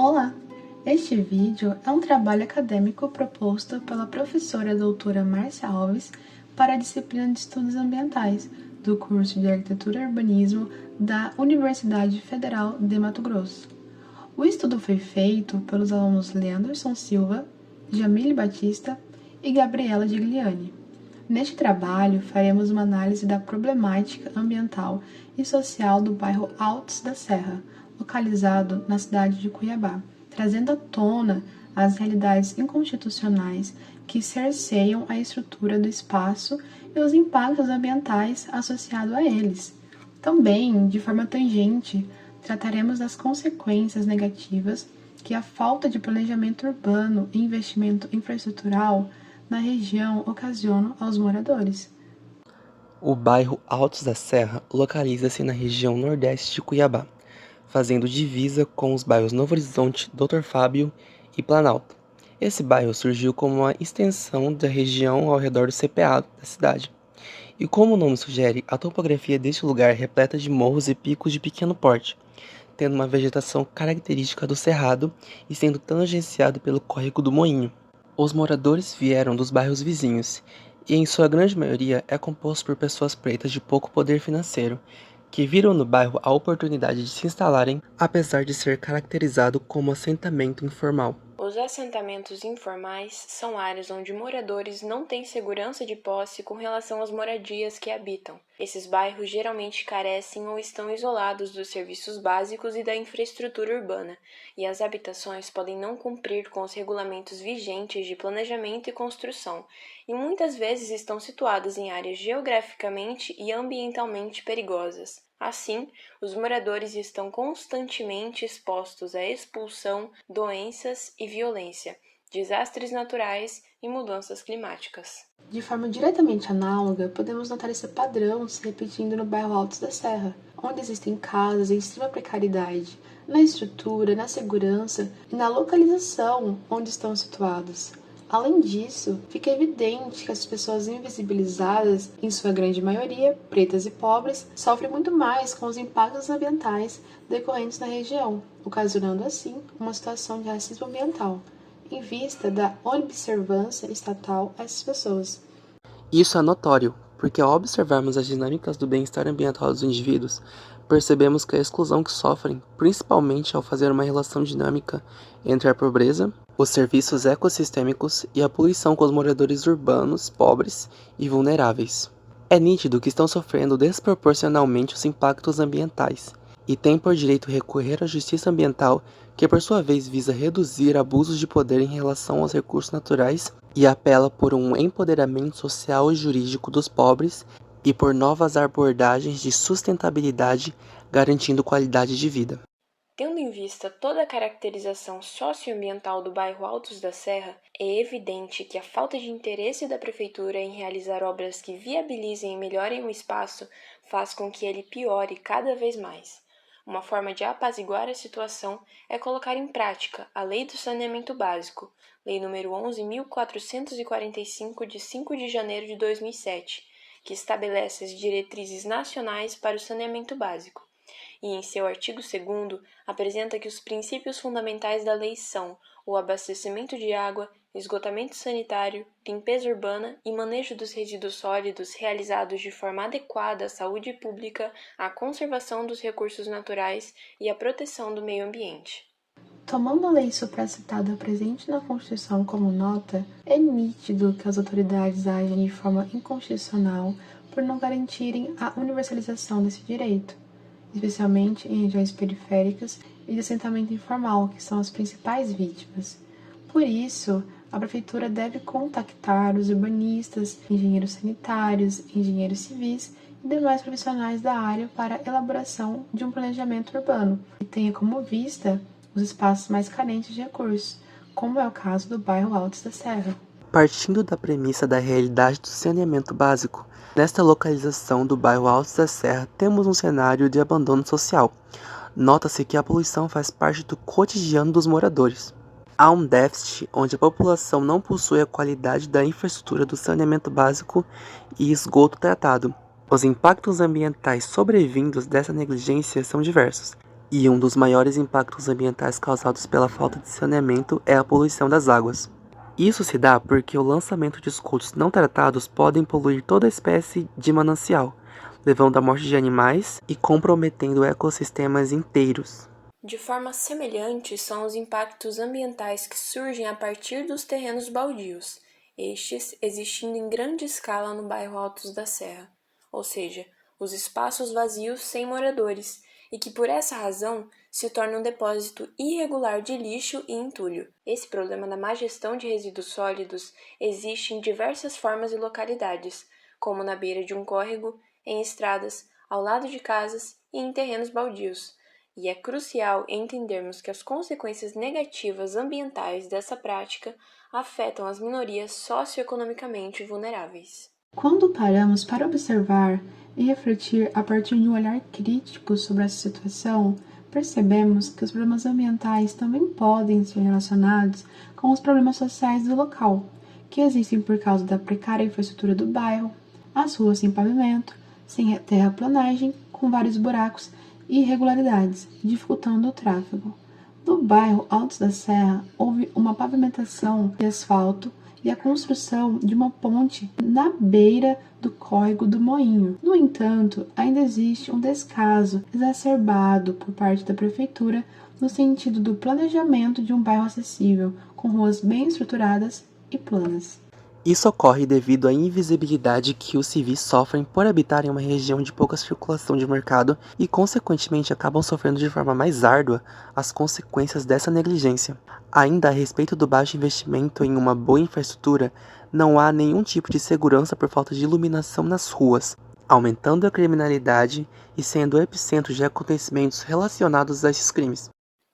Olá! Este vídeo é um trabalho acadêmico proposto pela professora doutora Márcia Alves para a disciplina de Estudos Ambientais do curso de Arquitetura e Urbanismo da Universidade Federal de Mato Grosso. O estudo foi feito pelos alunos Leanderson Silva, Jamile Batista e Gabriela Gigliani. Neste trabalho, faremos uma análise da problemática ambiental e social do bairro Altos da Serra, localizado na cidade de Cuiabá, trazendo à tona as realidades inconstitucionais que cerceiam a estrutura do espaço e os impactos ambientais associados a eles. Também, de forma tangente, trataremos das consequências negativas que a falta de planejamento urbano e investimento infraestrutural na região ocasiona aos moradores. O bairro Altos da Serra localiza-se na região nordeste de Cuiabá, fazendo divisa com os bairros Novo Horizonte, Doutor Fábio e Planalto. Esse bairro surgiu como uma extensão da região ao redor do CPA da cidade. E como o nome sugere, a topografia deste lugar é repleta de morros e picos de pequeno porte, tendo uma vegetação característica do cerrado e sendo tangenciado pelo córrego do Moinho. Os moradores vieram dos bairros vizinhos, e em sua grande maioria é composto por pessoas pretas de pouco poder financeiro, que viram no bairro a oportunidade de se instalarem, apesar de ser caracterizado como assentamento informal. Os assentamentos informais são áreas onde moradores não têm segurança de posse com relação às moradias que habitam. Esses bairros geralmente carecem ou estão isolados dos serviços básicos e da infraestrutura urbana, e as habitações podem não cumprir com os regulamentos vigentes de planejamento e construção, e muitas vezes estão situadas em áreas geograficamente e ambientalmente perigosas. Assim, os moradores estão constantemente expostos à expulsão, doenças e violência, desastres naturais e mudanças climáticas. De forma diretamente análoga, podemos notar esse padrão se repetindo no bairro Altos da Serra, onde existem casas em extrema precariedade, na estrutura, na segurança e na localização onde estão situados. Além disso, fica evidente que as pessoas invisibilizadas, em sua grande maioria, pretas e pobres, sofrem muito mais com os impactos ambientais decorrentes na região, ocasionando assim uma situação de racismo ambiental, em vista da observância estatal a essas pessoas. Isso é notório, porque ao observarmos as dinâmicas do bem-estar ambiental dos indivíduos, percebemos que a exclusão que sofrem, principalmente ao fazer uma relação dinâmica entre a pobreza, os serviços ecossistêmicos e a poluição com os moradores urbanos, pobres e vulneráveis. É nítido que estão sofrendo desproporcionalmente os impactos ambientais e têm por direito recorrer à justiça ambiental, que por sua vez visa reduzir abusos de poder em relação aos recursos naturais e apela por um empoderamento social e jurídico dos pobres e por novas abordagens de sustentabilidade, garantindo qualidade de vida. Tendo em vista toda a caracterização socioambiental do bairro Altos da Serra, é evidente que a falta de interesse da Prefeitura em realizar obras que viabilizem e melhorem o espaço faz com que ele piore cada vez mais. Uma forma de apaziguar a situação é colocar em prática a Lei do Saneamento Básico, Lei nº 11.445, de 5 de janeiro de 2007, que estabelece as diretrizes nacionais para o saneamento básico. E em seu artigo 2º, apresenta que os princípios fundamentais da lei são o abastecimento de água, esgotamento sanitário, limpeza urbana e manejo dos resíduos sólidos realizados de forma adequada à saúde pública, à conservação dos recursos naturais e à proteção do meio ambiente. Tomando a lei supracitada presente na Constituição como nota, é nítido que as autoridades agem de forma inconstitucional por não garantirem a universalização desse direito, especialmente em regiões periféricas e de assentamento informal, que são as principais vítimas. Por isso, a Prefeitura deve contactar os urbanistas, engenheiros sanitários, engenheiros civis e demais profissionais da área para a elaboração de um planejamento urbano que tenha como vista os espaços mais carentes de recursos, como é o caso do bairro Altos da Serra. Partindo da premissa da realidade do saneamento básico, nesta localização do bairro Altos da Serra temos um cenário de abandono social. Nota-se que a poluição faz parte do cotidiano dos moradores. Há um déficit onde a população não possui a qualidade da infraestrutura do saneamento básico e esgoto tratado. Os impactos ambientais sobrevindos dessa negligência são diversos, E um dos maiores impactos ambientais causados pela falta de saneamento é a poluição das águas. Isso se dá porque o lançamento de esgotos não tratados podem poluir toda a espécie de manancial, levando à morte de animais e comprometendo ecossistemas inteiros. De forma semelhante são os impactos ambientais que surgem a partir dos terrenos baldios, estes existindo em grande escala no bairro Altos da Serra, ou seja, os espaços vazios sem moradores, e que por essa razão se tornam um depósito irregular de lixo e entulho. Esse problema da má gestão de resíduos sólidos existe em diversas formas e localidades, como na beira de um córrego, em estradas, ao lado de casas e em terrenos baldios. E é crucial entendermos que as consequências negativas ambientais dessa prática afetam as minorias socioeconomicamente vulneráveis. Quando paramos para observar e refletir a partir de um olhar crítico sobre essa situação, percebemos que os problemas ambientais também podem ser relacionados com os problemas sociais do local, que existem por causa da precária infraestrutura do bairro, as ruas sem pavimento, sem terraplanagem, com vários buracos e irregularidades, dificultando o tráfego. No bairro Altos da Serra, houve uma pavimentação de asfalto e a construção de uma ponte na beira do córrego do Moinho. No entanto, ainda existe um descaso exacerbado por parte da prefeitura no sentido do planejamento de um bairro acessível, com ruas bem estruturadas e planas. Isso ocorre devido à invisibilidade que os civis sofrem por habitarem uma região de pouca circulação de mercado e, consequentemente, acabam sofrendo de forma mais árdua as consequências dessa negligência. Ainda a respeito do baixo investimento em uma boa infraestrutura, não há nenhum tipo de segurança por falta de iluminação nas ruas, aumentando a criminalidade e sendo o epicentro de acontecimentos relacionados a esses crimes.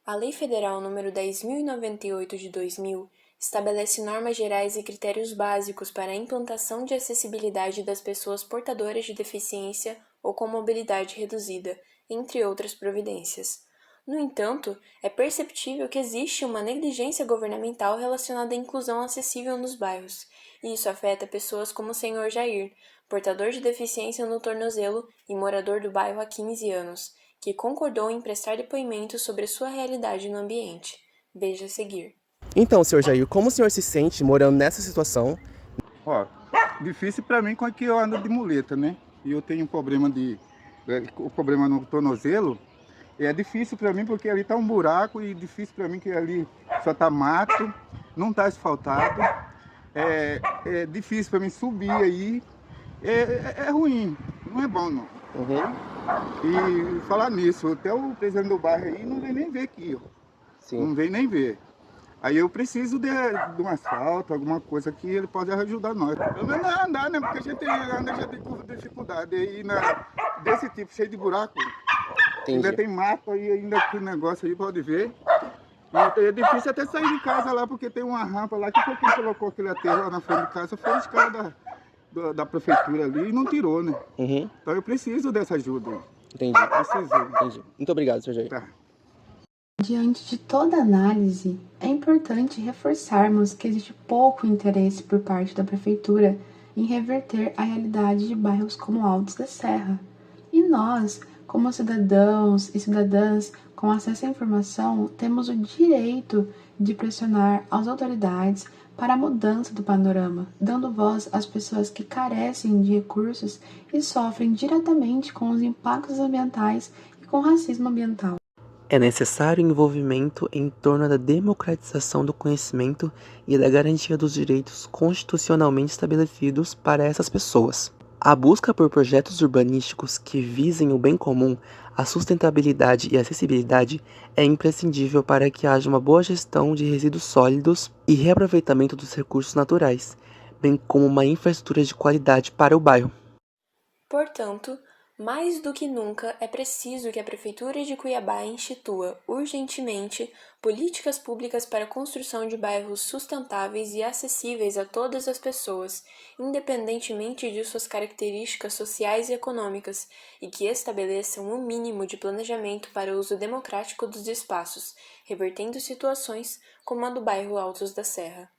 A Lei Federal nº 10.098 de 2000 estabelece normas gerais e critérios básicos para a implantação de acessibilidade das pessoas portadoras de deficiência ou com mobilidade reduzida, entre outras providências. No entanto, é perceptível que existe uma negligência governamental relacionada à inclusão acessível nos bairros, e isso afeta pessoas como o Sr. Jair, portador de deficiência no tornozelo e morador do bairro há 15 anos, que concordou em prestar depoimento sobre sua realidade no ambiente. Veja a seguir. Então, Sr. Jair, como o senhor se sente morando nessa situação? Ó, difícil para mim com que eu ando de muleta, né? E eu tenho um problema o problema no tornozelo. É difícil para mim porque ali tá um buraco e difícil para mim que ali só tá mato, não tá asfaltado. É difícil para mim subir aí. É ruim, não é bom não. E falar nisso, até o presidente do bairro aí não vem nem ver aqui, ó. Sim. Não vem nem ver. Aí eu preciso de um asfalto, alguma coisa que ele pode ajudar nós. Pelo menos andar, né? Porque a gente anda já tem dificuldade. E desse tipo, cheio de buraco, ainda tem mato aí, ainda que o negócio aí pode ver. E é difícil até sair de casa lá, porque tem uma rampa lá que foi quem colocou aquele aterro lá na frente de casa, foi os caras da prefeitura ali e não tirou, né? Então eu preciso dessa ajuda. Entendi. Preciso. Entendi. Muito obrigado, Sr. Jair. Tá. Diante de toda análise, é importante reforçarmos que existe pouco interesse por parte da Prefeitura em reverter a realidade de bairros como Altos da Serra. E nós, como cidadãos e cidadãs com acesso à informação, temos o direito de pressionar as autoridades para a mudança do panorama, dando voz às pessoas que carecem de recursos e sofrem diretamente com os impactos ambientais e com o racismo ambiental. É necessário envolvimento em torno da democratização do conhecimento e da garantia dos direitos constitucionalmente estabelecidos para essas pessoas. A busca por projetos urbanísticos que visem o bem comum, a sustentabilidade e a acessibilidade é imprescindível para que haja uma boa gestão de resíduos sólidos e reaproveitamento dos recursos naturais, bem como uma infraestrutura de qualidade para o bairro. Portanto, mais do que nunca é preciso que a Prefeitura de Cuiabá institua, urgentemente, políticas públicas para a construção de bairros sustentáveis e acessíveis a todas as pessoas, independentemente de suas características sociais e econômicas, e que estabeleçam um mínimo de planejamento para o uso democrático dos espaços, revertendo situações como a do bairro Altos da Serra.